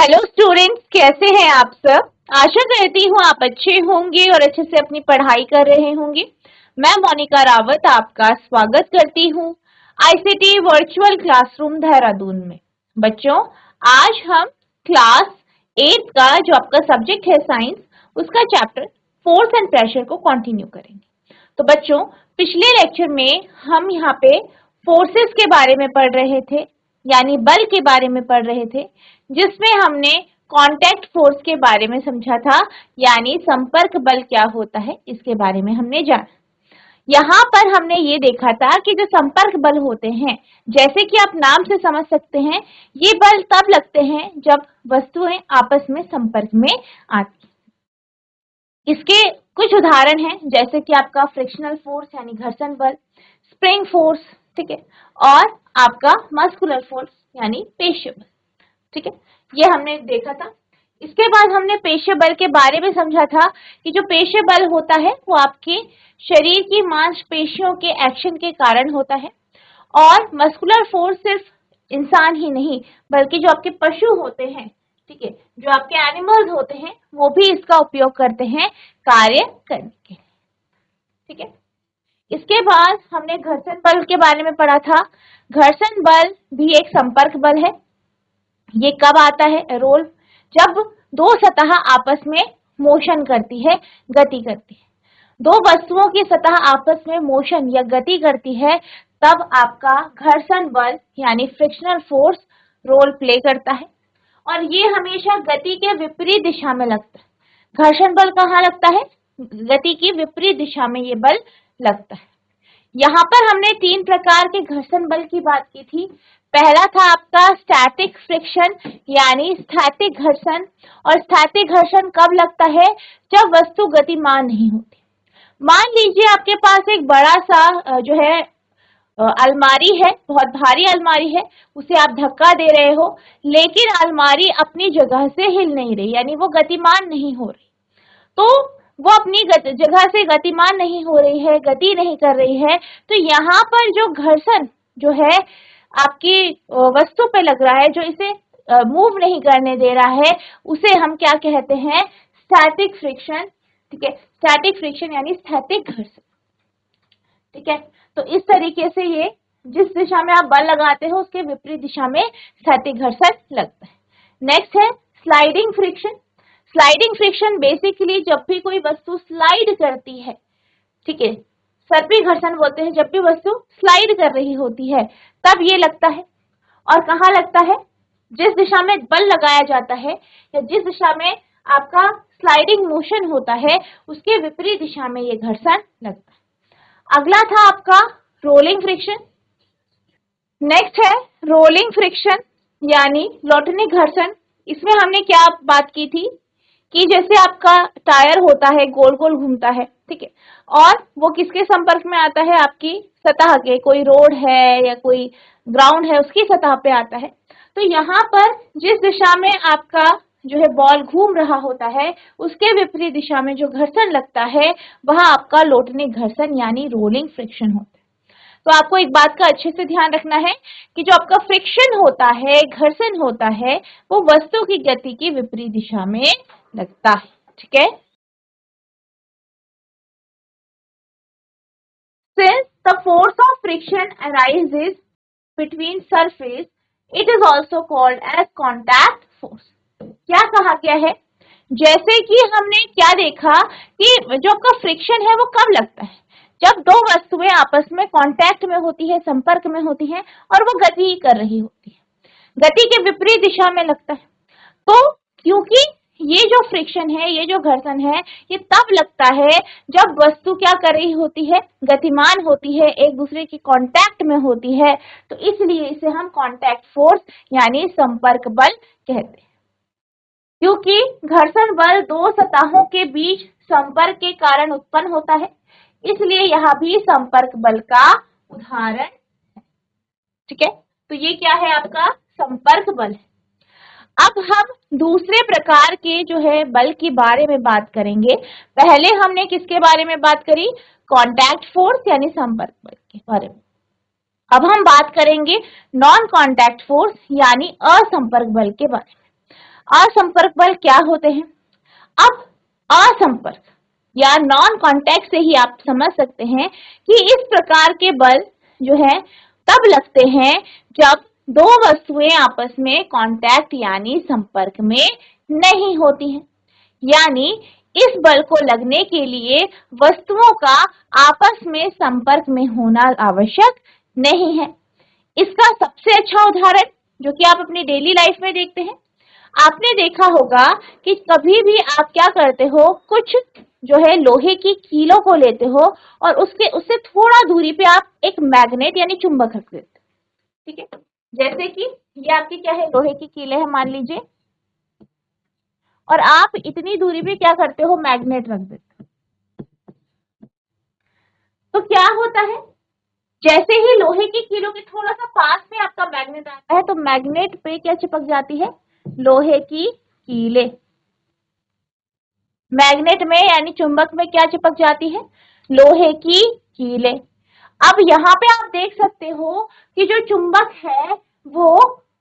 Hello students, कैसे हैं आप सब। आशा करती हूँ आप अच्छे होंगे और अच्छे से अपनी पढ़ाई कर रहे होंगे। मैं मोनिका रावत आपका स्वागत करती हूँ आईसीटी वर्चुअल क्लासरूम देहरादून में। बच्चों, आज हम क्लास 8 का जो आपका सब्जेक्ट है साइंस, उसका चैप्टर फोर्स एंड प्रेशर को कंटिन्यू करेंगे। तो बच्चों, पिछले लेक्चर में हम यहाँ पे फोर्सेस के बारे में पढ़ रहे थे, यानी बल के बारे में पढ़ रहे थे, जिसमें हमने कांटेक्ट फोर्स के बारे में समझा था, यानी संपर्क बल क्या होता है इसके बारे में हमने जाना। यहाँ पर हमने ये देखा था कि जो संपर्क बल होते हैं, जैसे कि आप नाम से समझ सकते हैं, ये बल तब लगते हैं जब वस्तुएं आपस में संपर्क में आती। इसके कुछ उदाहरण हैं, जैसे कि आपका फ्रिक्शनल फोर्स यानी घर्षण बल, स्प्रिंग फोर्स, ठीक है, और आपका मस्कुलर फोर्स यानी पेशीय बल। ठीक है, ये हमने देखा था। इसके बाद हमने पेशीय बल के बारे में समझा था कि जो पेशीय बल होता है वो आपके शरीर की मांसपेशियों के एक्शन के कारण होता है, और मस्कुलर फोर्स सिर्फ इंसान ही नहीं बल्कि जो आपके पशु होते हैं, ठीक है, जो आपके एनिमल्स होते हैं, वो भी इसका उपयोग करते हैं कार्य करने के लिए। ठीक है, इसके बाद हमने घर्षण बल के बारे में पढ़ा था। घर्षण बल भी एक संपर्क बल है। ये कब आता है रोल, जब दो सतह आपस में मोशन करती है, गति करती है। दो वस्तुओं की सतह आपस में मोशन या गति करती है, तब आपका घर्षण बल यानी फ्रिक्शनल फोर्स रोल प्ले करता है, और ये हमेशा गति के विपरीत दिशा में लगता है। घर्षण बल कहाँ लगता है? गति की विपरीत दिशा में ये बल लगता है। यहाँ पर हमने 3 प्रकार के घर्षण बल की बात की थी। पहला था आपका स्टैटिक फ्रिक्शन यानी स्थैतिक घर्षण, और स्थैतिक घर्षण कब लगता है? जब वस्तु गतिमान नहीं होती। मान लीजिए आपके पास एक बड़ा सा जो है अलमारी है, बहुत भारी अलमारी है, उसे आप धक्का दे रहे हो, लेकिन अलमारी अपनी जगह से हिल नहीं रही, यानी वो गतिमान नहीं हो रही। तो वो अपनी जगह से गतिमान नहीं हो रही है, गति नहीं कर रही है, तो यहाँ पर जो घर्षण जो है आपकी वस्तु पे लग रहा है, जो इसे मूव नहीं करने दे रहा है, उसे हम क्या कहते हैं? Static friction. ठीक है, स्टैटिक फ्रिक्शन यानी स्थैतिक घर्षण। ठीक है, तो इस तरीके से ये जिस दिशा में आप बल लगाते हो उसके विपरीत दिशा में स्थैतिक घर्षण लगता है। नेक्स्ट है sliding friction. Sliding friction basically जब भी कोई वस्तु स्लाइड करती है, ठीक है, सर्पी घर्षण बोलते हैं, जब भी वस्तु स्लाइड कर रही होती है तब ये लगता है। और कहाँ लगता है? जिस दिशा में बल लगाया जाता है या जिस दिशा में आपका स्लाइडिंग मोशन होता है उसके विपरीत दिशा में ये घर्षण लगता है। अगला था आपका रोलिंग फ्रिक्शन। नेक्स्ट है रोलिंग फ्रिक्शन यानी लौटने घर्षण। इसमें हमने क्या बात की थी कि जैसे आपका टायर होता है, गोल गोल घूमता है, ठीक है, और वो किसके संपर्क में आता है? आपकी सतह के, कोई रोड है या कोई ग्राउंड है उसकी सतह पे आता है। तो यहाँ पर जिस दिशा में आपका जो है बॉल घूम रहा होता है उसके विपरीत दिशा में जो घर्षण लगता है वह आपका लौटने घर्षण यानी रोलिंग फ्रिक्शन होता है। तो आपको एक बात का अच्छे से ध्यान रखना है कि जो आपका फ्रिक्शन होता है, घर्षण होता है, वो वस्तु की गति की विपरीत दिशा में लगता है। ठीक है, since the force of friction arises between surface, it is also called as contact force। क्या कहा गया है? जैसे कि हमने क्या देखा कि जो आपका फ्रिक्शन है वो कब लगता है? जब दो वस्तुएं आपस में कांटेक्ट में होती है, संपर्क में होती है, और वो गति कर रही होती है, गति के विपरीत दिशा में लगता है। तो क्योंकि ये जो फ्रिक्शन है, ये जो घर्षण है, ये तब लगता है जब वस्तु क्या कर रही होती है? गतिमान होती है, एक दूसरे के कांटेक्ट में होती है, तो इसलिए इसे हम कांटेक्ट फोर्स यानी संपर्क बल कहते हैं। क्योंकि घर्षण बल दो सतहों के बीच संपर्क के कारण उत्पन्न होता है, इसलिए यह भी संपर्क बल का उदाहरण है। ठीक है, तो ये क्या है? आपका संपर्क बल है। अब हम दूसरे प्रकार के जो है बल के बारे में बात करेंगे। पहले हमने किसके बारे में बात करी? कांटेक्ट फोर्स यानी संपर्क बल के बारे में। अब हम बात करेंगे नॉन कांटेक्ट फोर्स यानी असंपर्क बल के बारे में। असंपर्क बल क्या होते हैं? अब असंपर्क या नॉन कांटेक्ट से ही आप समझ सकते हैं कि इस प्रकार के बल जो है तब लगते हैं जब दो वस्तुएं आपस में कांटेक्ट यानी संपर्क में नहीं होती हैं। यानी इस बल को लगने के लिए वस्तुओं का आपस में संपर्क में होना आवश्यक नहीं है। इसका सबसे अच्छा उदाहरण जो कि आप अपनी डेली लाइफ में देखते हैं, आपने देखा होगा कि कभी भी आप क्या करते हो, कुछ जो है लोहे की कीलों को लेते हो और उससे थोड़ा दूरी पे आप एक मैग्नेट यानी चुंबक रख देते हो, ठीक है। जैसे कि ये आपकी क्या है, लोहे की कीलें हैं मान लीजिए, और आप इतनी दूरी पे क्या करते हो, मैग्नेट रख देते हो। तो क्या होता है, जैसे ही लोहे की कीलों के थोड़ा सा पास में आपका मैग्नेट आता है तो मैग्नेट पे क्या चिपक जाती है, लोहे की कीलें। मैग्नेट में यानी चुंबक में क्या चिपक जाती है, लोहे की कीलें। अब यहाँ पे आप देख सकते हो कि जो चुंबक है वो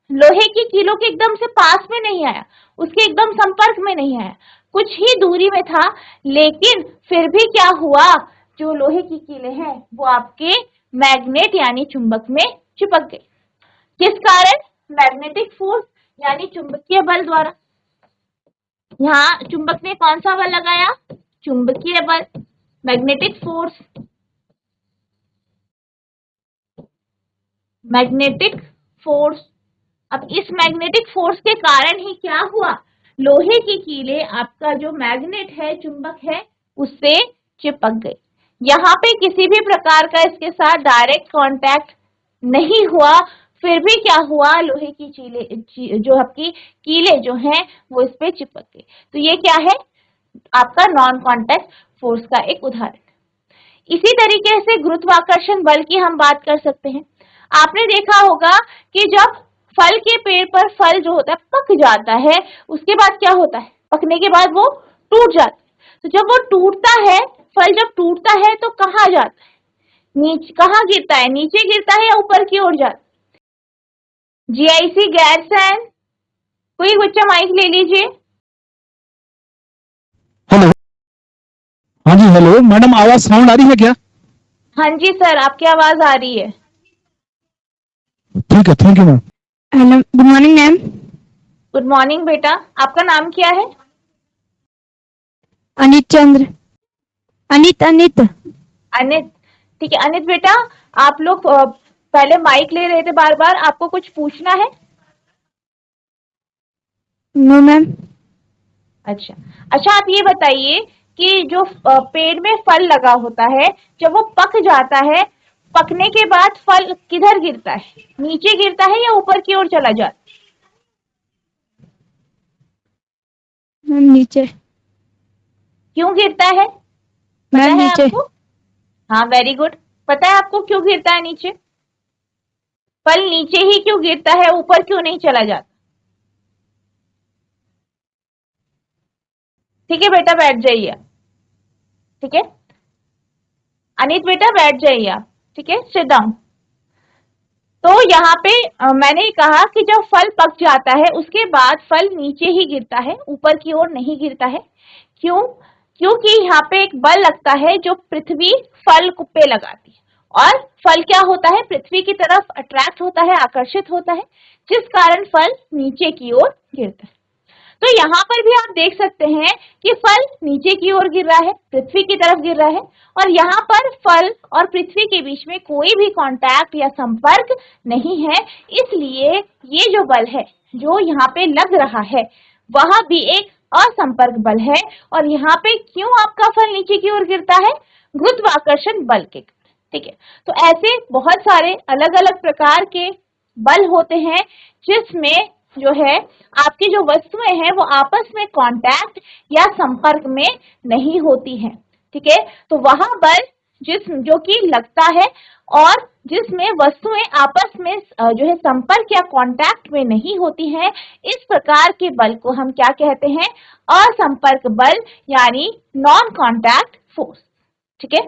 लोहे की कीलों के एकदम से पास में नहीं आया, उसके एकदम संपर्क में नहीं आया, कुछ ही दूरी में था, लेकिन फिर भी क्या हुआ, जो लोहे की कीलें हैं वो आपके मैग्नेट यानी चुंबक में चिपक गई। किस कारण? मैग्नेटिक फोर्स यानी चुंबकीय बल द्वारा। यहाँ चुंबक ने कौन सा बल लगाया, चुंबकीय बल, मैग्नेटिक फोर्स, मैग्नेटिक फोर्स। अब इस मैग्नेटिक फोर्स के कारण ही क्या हुआ, लोहे की कीलें आपका जो मैग्नेट है, चुंबक है, उससे चिपक गई। यहाँ पे किसी भी प्रकार का इसके साथ डायरेक्ट कांटेक्ट नहीं हुआ, फिर भी क्या हुआ, लोहे की जो आपकी कीलें जो हैं वो इस पे चिपक गई। तो ये क्या है, आपका नॉन कांटेक्ट फोर्स का एक उदाहरण। इसी तरीके से गुरुत्वाकर्षण बल की हम बात कर सकते हैं। आपने देखा होगा कि जब फल के पेड़ पर फल जो होता है पक जाता है, उसके बाद क्या होता है, पकने के बाद वो टूट जाता है। तो जब वो टूटता है, फल जब टूटता है तो कहाँ जाता है, नीचे, कहाँ गिरता है, नीचे गिरता है या ऊपर की ओर जाता है? जीआईसी गैरसैंण, कोई बच्चा माइक ले लीजिए। हेलो। हाँ जी हेलो मैडम, आवाज साउंड आ रही है क्या? हाँ जी सर, आपकी आवाज आ रही है। ठीक है, thank you ma'am. Hello, good morning ma'am. Good morning बेटा, आपका नाम क्या है? अनित चंद्र। अनित अनित। अनित, ठीक है। अनित बेटा, आप लोग पहले माइक ले रहे थे बार बार, आपको कुछ पूछना है? No ma'am. अच्छा अच्छा, आप ये बताइए कि जो पेड़ में फल लगा होता है, जब वो पक जाता है, पकने के बाद फल किधर गिरता है, नीचे गिरता है या ऊपर की ओर चला जाता है? मैम नीचे। क्यों गिरता है, पता मैम है नीचे। आपको? हाँ वेरी गुड, पता है आपको क्यों गिरता है नीचे? फल नीचे ही क्यों गिरता है, ऊपर क्यों नहीं चला जाता? ठीक है बेटा, बैठ जाइए। ठीक है अनित बेटा, बैठ जाइए आप। ठीक है, सिट डाउन। तो यहाँ पे मैंने कहा कि जब फल पक जाता है उसके बाद फल नीचे ही गिरता है, ऊपर की ओर नहीं गिरता है। क्यों? क्योंकि यहाँ पे एक बल लगता है जो पृथ्वी फल पे लगाती है, और फल क्या होता है, पृथ्वी की तरफ अट्रैक्ट होता है, आकर्षित होता है, जिस कारण फल नीचे की ओर गिरता है। तो यहाँ पर भी आप देख सकते हैं कि फल नीचे की ओर गिर रहा है, पृथ्वी की तरफ गिर रहा है, और यहाँ पर फल और पृथ्वी के बीच में कोई भी कांटेक्ट या संपर्क नहीं है। इसलिए ये जो बल है जो यहाँ पे लग रहा है वह भी एक असंपर्क बल है। और यहाँ पे क्यों आपका फल नीचे की ओर गिरता है, गुरुत्वाकर्षण बल के। ठीक है, तो ऐसे बहुत सारे अलग अलग प्रकार के बल होते हैं जिसमें जो है आपकी जो वस्तुएं हैं वो आपस में कांटेक्ट या संपर्क में नहीं होती हैं। ठीक है, तो वहां बल जो कि लगता है और जिसमें वस्तुएं आपस में जो है संपर्क या कांटेक्ट में नहीं होती हैं, इस प्रकार के बल को हम क्या कहते हैं, असंपर्क बल यानी नॉन कांटेक्ट फोर्स। ठीक है,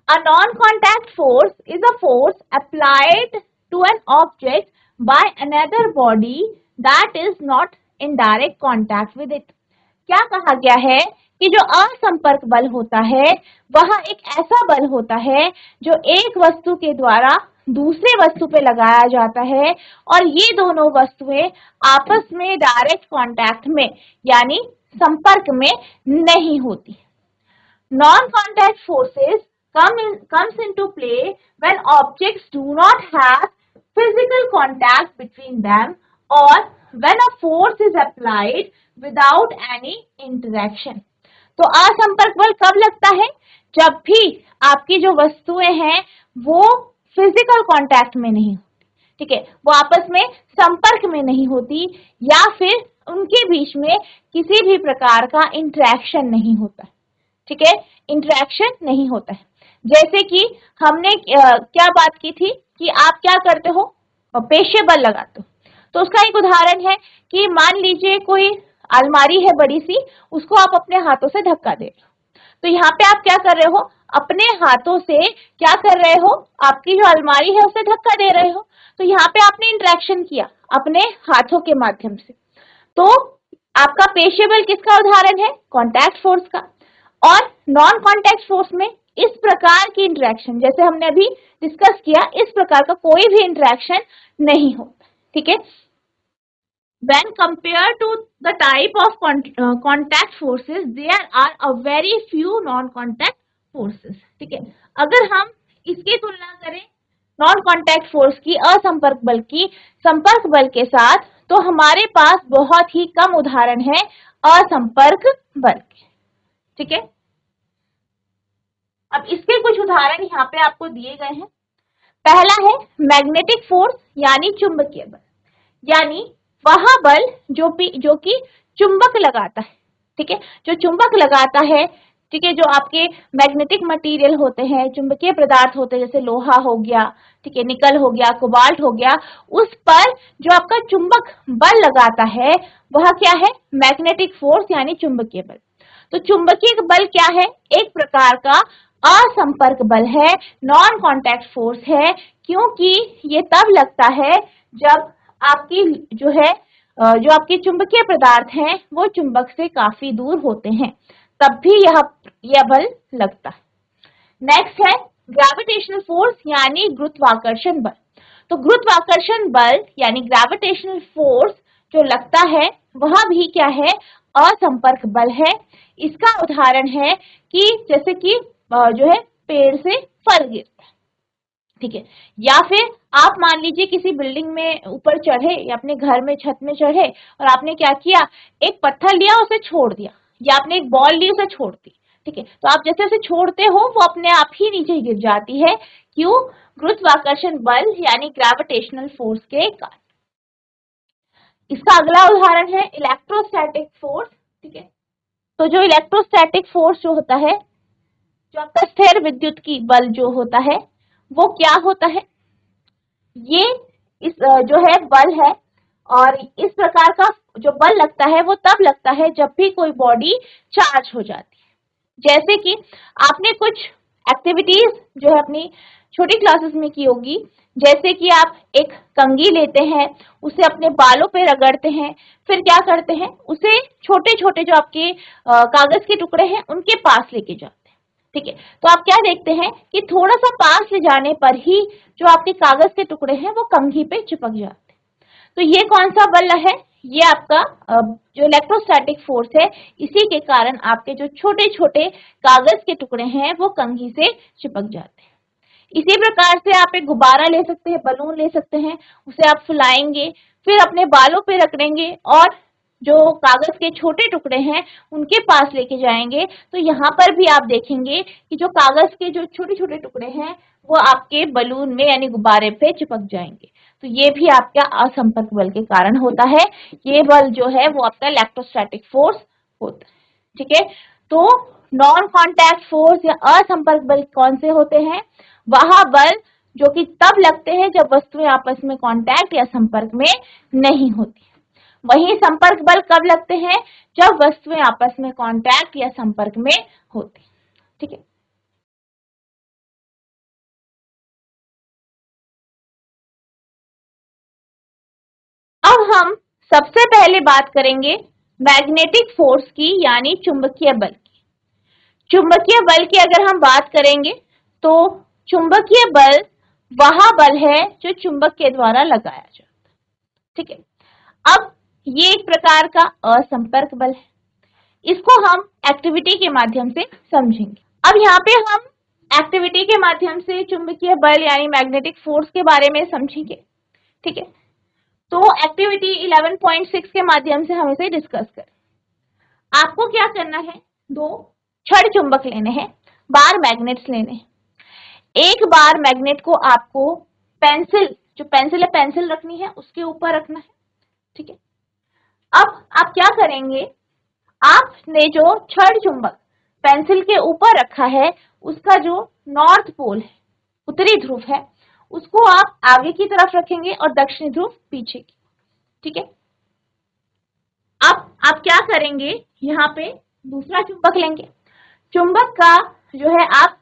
a non-contact force is a force applied to an object by another body that is not in direct contact with it. क्या कहा गया है कि जो असंपर्क बल होता है वह एक ऐसा बल होता है जो एक वस्तु के द्वारा दूसरे वस्तु पे लगाया जाता है और ये दोनों वस्तुएं आपस में डायरेक्ट कांटेक्ट में यानी संपर्क में नहीं होती। Non contact forces comes into play when objects do not have physical contact between them or when a force is applied without any interaction. तो असंपर्क बल कब लगता है? जब भी आपकी जो वस्तुएं हैं वो फिजिकल कांटेक्ट में नहीं होती, ठीक है, वो आपस में संपर्क में नहीं होती या फिर उनके बीच में किसी भी प्रकार का इंटरेक्शन नहीं होता, ठीक है, इंटरेक्शन नहीं होता है। जैसे कि हमने क्या बात की थी कि आप क्या करते हो, पेशे बल लगाते हो। तो उसका एक उदाहरण है कि मान लीजिए कोई अलमारी है बड़ी सी, उसको आप अपने हाथों से धक्का दे रहे हो। तो यहाँ पे आप क्या कर रहे हो, अपने हाथों से क्या कर रहे हो, आपकी जो अलमारी है उसे धक्का दे रहे हो। तो यहाँ पे आपने इंटरेक्शन किया अपने हाथों के माध्यम से। तो आपका पेशे बल किसका उदाहरण है? कॉन्टैक्ट फोर्स का। और नॉन कॉन्टैक्ट फोर्स में इस प्रकार की इंटरेक्शन, जैसे हमने अभी डिस्कस किया, इस प्रकार का कोई भी इंटरेक्शन नहीं होता, ठीक है। When compared to the type of contact forces, there are a very few non-contact forces, ठीक है। अगर हम इसकी तुलना करें नॉन कॉन्टैक्ट फोर्स की, असंपर्क बल की, संपर्क बल के साथ, तो हमारे पास बहुत ही कम उदाहरण है असंपर्क बल के, ठीक है। अब इसके कुछ उदाहरण यहाँ पे आपको दिए गए हैं। पहला है मैग्नेटिक फोर्स यानी चुंबकीय बल, यानी वह बल जो कि चुंबक लगाता है, ठीक है, जो चुंबक लगाता है, ठीक है, जो आपके मैग्नेटिक मटेरियल होते हैं, चुंबकीय पदार्थ होते हैं, जैसे लोहा हो गया, ठीक है, निकल हो गया, कोबाल्ट हो गया, उस पर जो आपका चुंबक बल लगाता है वह क्या है? मैग्नेटिक फोर्स यानी चुंबकीय बल। तो चुंबकीय बल क्या है? एक प्रकार का असंपर्क बल है, नॉन कॉन्टैक्ट फोर्स है, क्योंकि ये तब लगता है जब आपकी जो आपके चुंबकीय पदार्थ हैं वो चुंबक से काफी दूर होते हैं, तब भी यह बल लगता है। नेक्स्ट है ग्रेविटेशनल फोर्स यानी गुरुत्वाकर्षण बल। तो गुरुत्वाकर्षण बल यानी ग्रेविटेशनल फोर्स जो लगता है वह भी क्या है? असंपर्क बल है। इसका उदाहरण है कि जैसे कि जो है पेड़ से फल गिरता है, ठीक है, या फिर आप मान लीजिए किसी बिल्डिंग में ऊपर चढ़े या अपने घर में छत में चढ़े और आपने क्या किया, एक पत्थर लिया उसे छोड़ दिया, या आपने एक बॉल ली उसे छोड़ दी, ठीक है। तो आप जैसे उसे छोड़ते हो वो अपने आप ही नीचे गिर जाती है। क्यों? गुरुत्वाकर्षण बल यानी ग्रेविटेशनल फोर्स के कारण। इसका अगला उदाहरण है इलेक्ट्रोस्टैटिक फोर्स, ठीक है। तो जो इलेक्ट्रोस्टैटिक फोर्स जो होता है, जो आपका स्थिर विद्युत की बल जो होता है वो क्या होता है? ये इस जो है बल है, और इस प्रकार का जो बल लगता है वो तब लगता है जब भी कोई बॉडी चार्ज हो जाती है। जैसे कि आपने कुछ एक्टिविटीज जो है अपनी छोटी क्लासेस में की होगी, जैसे कि आप एक कंघी लेते हैं, उसे अपने बालों पे रगड़ते हैं, फिर क्या करते हैं, उसे छोटे छोटे जो आपके कागज के टुकड़े हैं उनके पास लेके जाते हैं, ठीक है। तो आप क्या देखते हैं कि थोड़ा सा पास ले जाने पर ही जो आपके कागज के टुकड़े हैं वो कंघी पे चिपक जाते हैं। तो ये कौन सा बल है? ये आपका जो इलेक्ट्रोस्टैटिक फोर्स है, इसी के कारण आपके जो छोटे छोटे कागज के टुकड़े हैं वो कंघी से चिपक जाते हैं। इसी प्रकार से आप एक गुब्बारा ले सकते हैं, बलून ले सकते हैं, उसे आप फुलाएंगे, फिर अपने बालों पे रगड़ेंगे और जो कागज के छोटे टुकड़े हैं उनके पास लेके जाएंगे, तो यहाँ पर भी आप देखेंगे कि जो कागज के जो छोटे छोटे टुकड़े हैं वो आपके बलून में यानी गुब्बारे पे चिपक जाएंगे। तो ये भी आपका असंपर्क बल के कारण होता है। ये बल जो है वो आपका इलेक्ट्रोस्टैटिक फोर्स होता है, ठीक है। तो नॉन कॉन्टैक्ट फोर्स या असंपर्क बल कौन से होते हैं? वह बल जो कि तब लगते हैं जब वस्तुएं आपस में कांटेक्ट या संपर्क में नहीं होती। वहीं संपर्क बल कब लगते हैं? जब वस्तुएं आपस में कांटेक्ट या संपर्क में होती, ठीक है। हम सबसे पहले बात करेंगे मैग्नेटिक फोर्स की, यानी चुंबकीय बल की। चुंबकीय बल की अगर हम बात करेंगे तो चुंबकीय बल वह बल है जो चुंबक के द्वारा लगाया जाता है। ठीक है, अब ये एक प्रकार का असंपर्क बल है, इसको हम एक्टिविटी के माध्यम से समझेंगे। अब यहाँ पे हम एक्टिविटी के माध्यम से चुंबकीय बल यानी मैग्नेटिक फोर्स के बारे में समझेंगे। ठीक है, तो एक्टिविटी 11.6 के माध्यम से हम इसे डिस्कस करें। आपको क्या करना है, दो छड़ चुंबक लेने हैं, बार मैग्नेट्स लेने हैं। एक बार मैग्नेट को आपको पेंसिल, जो पेंसिल है पेंसिल रखनी है उसके ऊपर रखना है। ठीक है, अब आप क्या करेंगे, आपने जो छड़ चुंबक पेंसिल के ऊपर रखा है उसका जो नॉर्थ पोल है, उत्तरी ध्रुव है, उसको आप आगे की तरफ रखेंगे और दक्षिणी ध्रुव पीछे की। ठीक है, अब आप क्या करेंगे, यहाँ पे दूसरा चुंबक लेंगे। चुंबक का जो है आप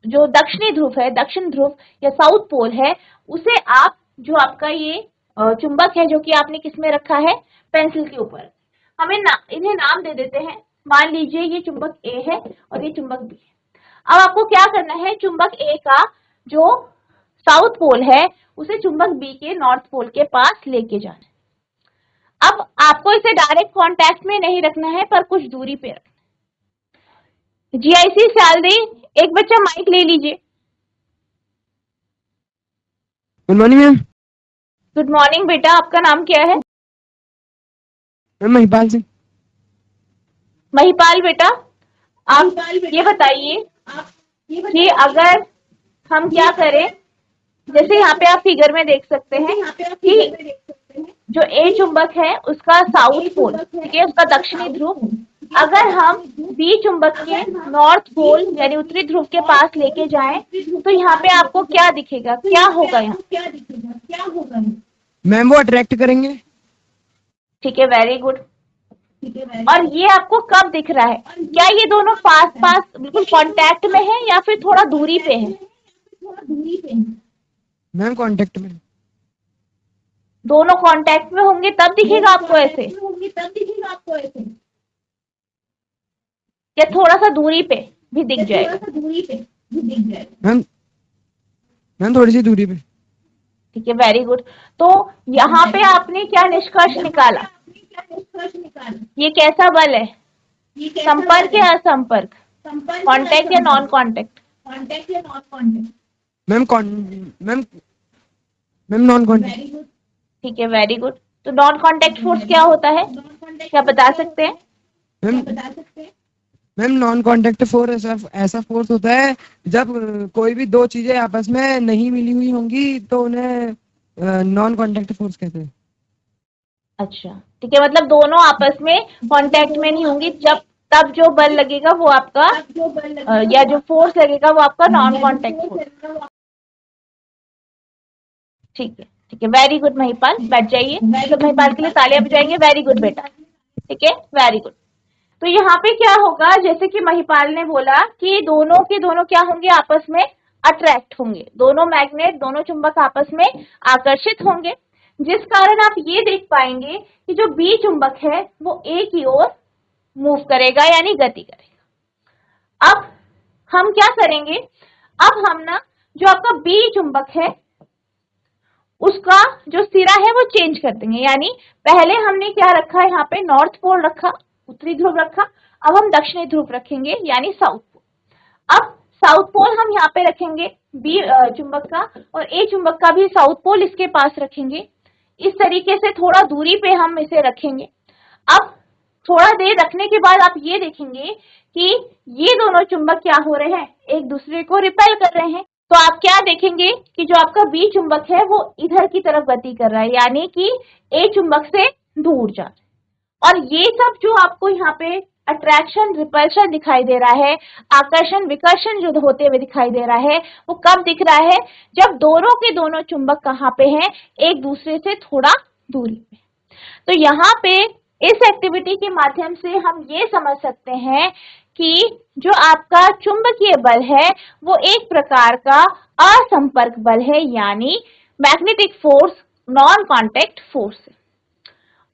जो दक्षिणी ध्रुव है, दक्षिण ध्रुव या साउथ पोल है, उसे आप जो आपका ये चुंबक है जो कि आपने किस में रखा है, पेंसिल के ऊपर, हमें इन्हें नाम दे देते हैं। मान लीजिए ये चुंबक ए है और ये चुंबक बी है। अब आपको क्या करना है, चुंबक ए का जो साउथ पोल है उसे चुंबक बी के नॉर्थ पोल के पास लेके जाना है। अब आपको इसे डायरेक्ट कांटेक्ट में नहीं रखना है, पर कुछ दूरी पे रखना है। जीआईसी सैलरी, एक बच्चा माइक ले लीजिए। Good morning ma'am. Good morning बेटा, आपका नाम क्या है? मैम महिपाल सिंह। महिपाल बेटा, आप ये बताइए कि अगर हम क्या करें, जैसे यहाँ पे आप फिगर में देख सकते हैं कि जो ए चुंबक है उसका साउथ पोल, ठीक है, उसका दक्षिणी ध्रुव, अगर हम बी चुंबक के नॉर्थ पोल यानी उत्तरी ध्रुव के पास लेके जाएं तो यहाँ पे आपको क्या दिखेगा, क्या होगा यहाँ? मैम वो अट्रैक्ट करेंगे। ठीक है, वेरी गुड। और ये आपको कब दिख रहा है, क्या ये दोनों पास पास बिल्कुल कांटेक्ट में है या फिर थोड़ा दूरी पे है? मैम कांटेक्ट में। दोनों कांटेक्ट में होंगे तब दिखेगा आपको ऐसे, या थोड़ा सा दूरी पे भी दिख जाएगा? मैम थोड़ी सी दूरी पे। ठीक है, वेरी गुड। तो यहाँ पे आपने क्या निष्कर्ष निकाला, ये कैसा बल है, संपर्क या असंपर्क, कांटेक्ट या non contact? Ma'am non contact. ठीक है, वेरी गुड। तो नॉन कांटेक्ट फोर्स क्या होता है, क्या बता सकते हैं? मैम नॉन कांटेक्ट फोर्स ऐसा फोर्स होता है जब कोई भी दो चीजें आपस में नहीं मिली हुई होंगी तो उन्हें नॉन कांटेक्ट फोर्स कहते हैं। अच्छा, ठीक है, मतलब दोनों आपस में कांटेक्ट में नहीं होंगी, जब तब जो बल लगेगा वो आपका या जो फोर्स लगेगा वो आपका नॉन कांटेक्ट फोर्स। ठीक है, ठीक है, वेरी गुड महिपाल, बैठ जाइए। तो महिपाल के लिए तालियां बजाएंगे, वेरी गुड बेटा। ठीक है, वेरी गुड। तो यहाँ पे क्या होगा, जैसे कि महिपाल ने बोला कि दोनों के दोनों क्या होंगे, आपस में अट्रैक्ट होंगे, दोनों मैग्नेट, दोनों चुंबक आपस में आकर्षित होंगे, जिस कारण आप ये देख पाएंगे कि जो बी चुंबक है वो ए की ओर मूव करेगा यानी गति करेगा। अब हम क्या करेंगे, अब हम ना जो आपका बी चुंबक है उसका जो सिरा है वो चेंज कर देंगे, यानी पहले हमने क्या रखा है, यहाँ पे नॉर्थ पोल रखा, उत्तरी ध्रुव रखा, अब हम दक्षिणी ध्रुव रखेंगे यानी साउथ पोल। अब साउथ पोल हम यहाँ पे रखेंगे बी चुंबक का, और ए चुंबक का भी साउथ पोल इसके पास रखेंगे। इस तरीके से थोड़ा दूरी पे हम इसे रखेंगे। अब थोड़ा देर रखने के बाद आप ये देखेंगे कि ये दोनों चुंबक क्या हो रहे हैं, एक दूसरे को रिपेल कर रहे हैं। तो आप क्या देखेंगे कि जो आपका बी चुंबक है वो इधर की तरफ गति कर रहा है, यानी कि ए चुंबक से दूर जा रहा है। और ये सब जो आपको यहाँ पे अट्रैक्शन रिपल्शन दिखाई दे रहा है, आकर्षण विकर्षण जो होते हुए दिखाई दे रहा है, वो कब दिख रहा है, जब दोनों के दोनों चुंबक कहाँ पे हैं, एक दूसरे से थोड़ा दूरी पे। तो यहाँ पे इस एक्टिविटी के माध्यम से हम ये समझ सकते हैं कि जो आपका चुंबकीय बल है वो एक प्रकार का असंपर्क बल है, यानी magnetic force non contact force है।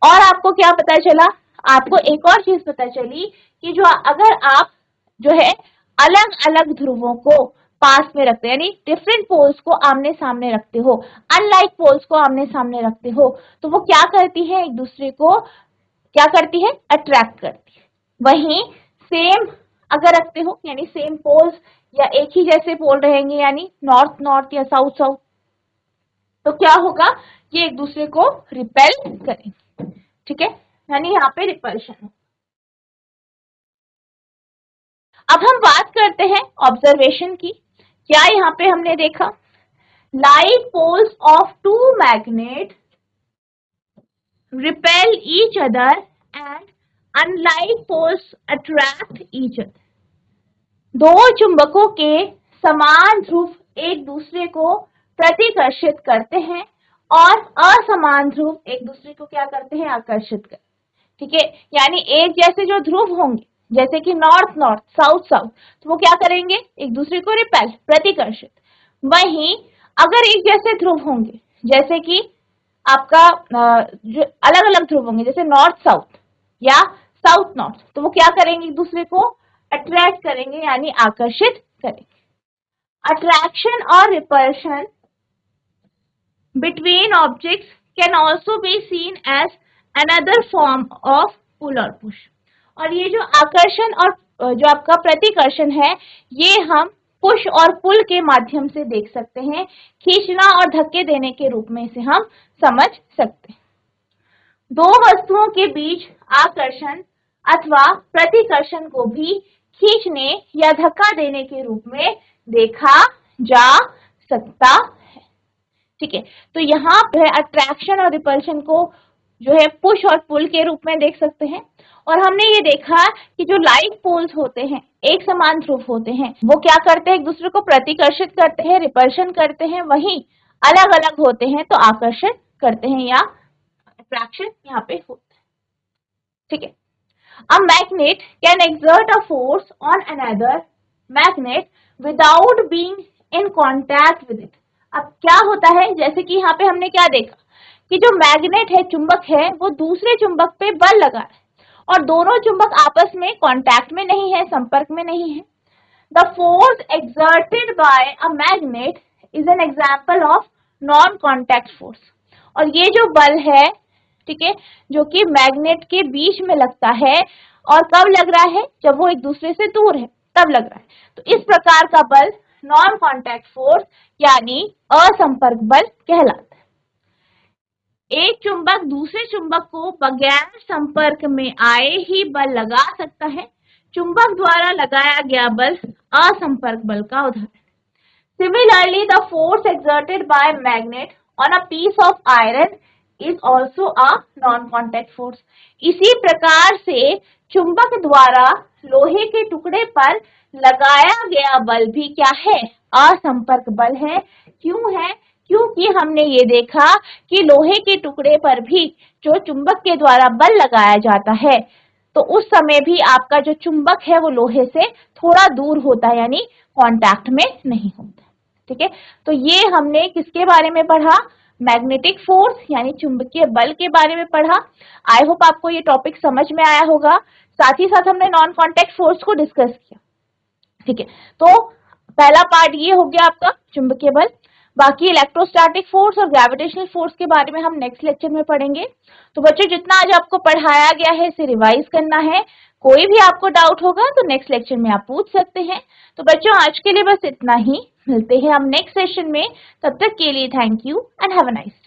और आपको क्या पता चला, आपको एक और चीज पता चली कि जो अगर आप जो है अलग अलग ध्रुवों को पास में रखते हैं, यानी डिफरेंट पोल्स को आमने सामने रखते हो, अनलाइक पोल्स को आमने सामने रखते हो, तो वो क्या करती है, एक दूसरे को क्या करती है, अट्रैक्ट करती है। वहीं सेम अगर रखते हो, यानी सेम पोल्स या एक ही जैसे पोल रहेंगे, यानी नॉर्थ नॉर्थ या साउथ साउथ, तो क्या होगा, ये एक दूसरे को रिपेल करेंगे। ठीक है, यानी यहाँ पे रिपल्शन। अब हम बात करते हैं ऑब्जर्वेशन की। क्या यहाँ पे हमने देखा, like poles of two magnet repel each other and unlike poles attract each other. दो चुंबकों के समान ध्रुव एक दूसरे को प्रतिकर्षित करते हैं और असमान ध्रुव एक दूसरे को क्या करते हैं, आकर्षित करते हैं। ठीक है, यानी एक जैसे जो ध्रुव होंगे, जैसे कि नॉर्थ नॉर्थ साउथ साउथ, तो वो क्या करेंगे, एक दूसरे को रिपेल प्रतिकर्षित। वहीं अगर एक जैसे ध्रुव होंगे, जैसे कि आपका जो अलग अलग ध्रुव होंगे, जैसे नॉर्थ साउथ या साउथ नॉर्थ, तो वो क्या करेंगे, एक दूसरे को अट्रैक्ट करेंगे, यानी आकर्षित करेंगे। अट्रैक्शन और repulsion between objects can also be seen as another form of pull or push। और ये जो आकर्षण और जो आपका प्रतिकर्षण है, ये हम पुश और पुल के माध्यम से देख सकते हैं, खींचना और धक्के देने के रूप में इसे हम समझ सकते हैं। दो वस्तुओं के बीच आकर्षण अथवा प्रतिकर्षण को भी खींचने या धक्का देने के रूप में देखा जा सकता है। ठीक है, तो यहाँ पे अट्रैक्शन और रिपल्शन को जो है पुश और पुल के रूप में देख सकते हैं। और हमने ये देखा कि जो लाइक पोल्स होते हैं, एक समान ध्रुव होते हैं, वो क्या करते हैं, एक दूसरे को प्रतिकर्षित करते हैं, रिपल्शन करते हैं। वहीं अलग अलग होते हैं तो आकर्षण करते हैं या अट्रैक्शन यहाँ पे होता है। ठीक है, a magnet can exert a force on another magnet without being in contact with it। अब क्या होता है, जैसे कि यहाँ पे हमने क्या देखा कि जो मैग्नेट है, चुंबक है, वो दूसरे चुंबक पे बल लगा रहा है और दोनों चुंबक आपस में कांटेक्ट में नहीं है, संपर्क में नहीं है। The force exerted by a magnet is an example of non contact force. और ये जो बल है, ठीक है, जो कि मैग्नेट के बीच में लगता है, और कब लग रहा है, जब वो एक दूसरे से दूर है तब लग रहा है। तो इस प्रकार का बल नॉन कॉन्टैक्ट फोर्स यानी असंपर्क बल कहलाता है। एक चुंबक दूसरे चुंबक को बगैर संपर्क में आए ही बल लगा सकता है। चुंबक द्वारा लगाया गया बल असंपर्क बल का उदाहरण। Similarly, the force exerted by a magnet on a piece of iron is also a non-contact force। इसी प्रकार से चुंबक द्वारा लोहे के टुकड़े पर लगाया गया बल भी क्या है, असंपर्क बल है। क्यों है, क्योंकि हमने ये देखा कि लोहे के टुकड़े पर भी जो चुंबक के द्वारा बल लगाया जाता है, तो उस समय भी आपका जो चुंबक है वो लोहे से थोड़ा दूर होता है, यानी कांटेक्ट में नहीं होता। ठीक है, तो ये हमने किसके बारे में पढ़ा, मैग्नेटिक फोर्स यानी चुंबकीय बल के बारे में पढ़ा। आई होप आपको ये टॉपिक समझ में आया होगा। साथ ही साथ हमने नॉन कॉन्टैक्ट फोर्स को डिस्कस किया। ठीक है, तो पहला पार्ट ये हो गया आपका चुंबकीय बल। बाकी इलेक्ट्रोस्टैटिक फोर्स और ग्रेविटेशनल फोर्स के बारे में हम नेक्स्ट लेक्चर में पढ़ेंगे। तो बच्चों, जितना आज आपको पढ़ाया गया है इसे रिवाइज करना है। कोई भी आपको डाउट होगा तो नेक्स्ट लेक्चर में आप पूछ सकते हैं। तो बच्चों, आज के लिए बस इतना ही। मिलते हैं हम नेक्स्ट सेशन में। तब तक के लिए thank you and have a nice day.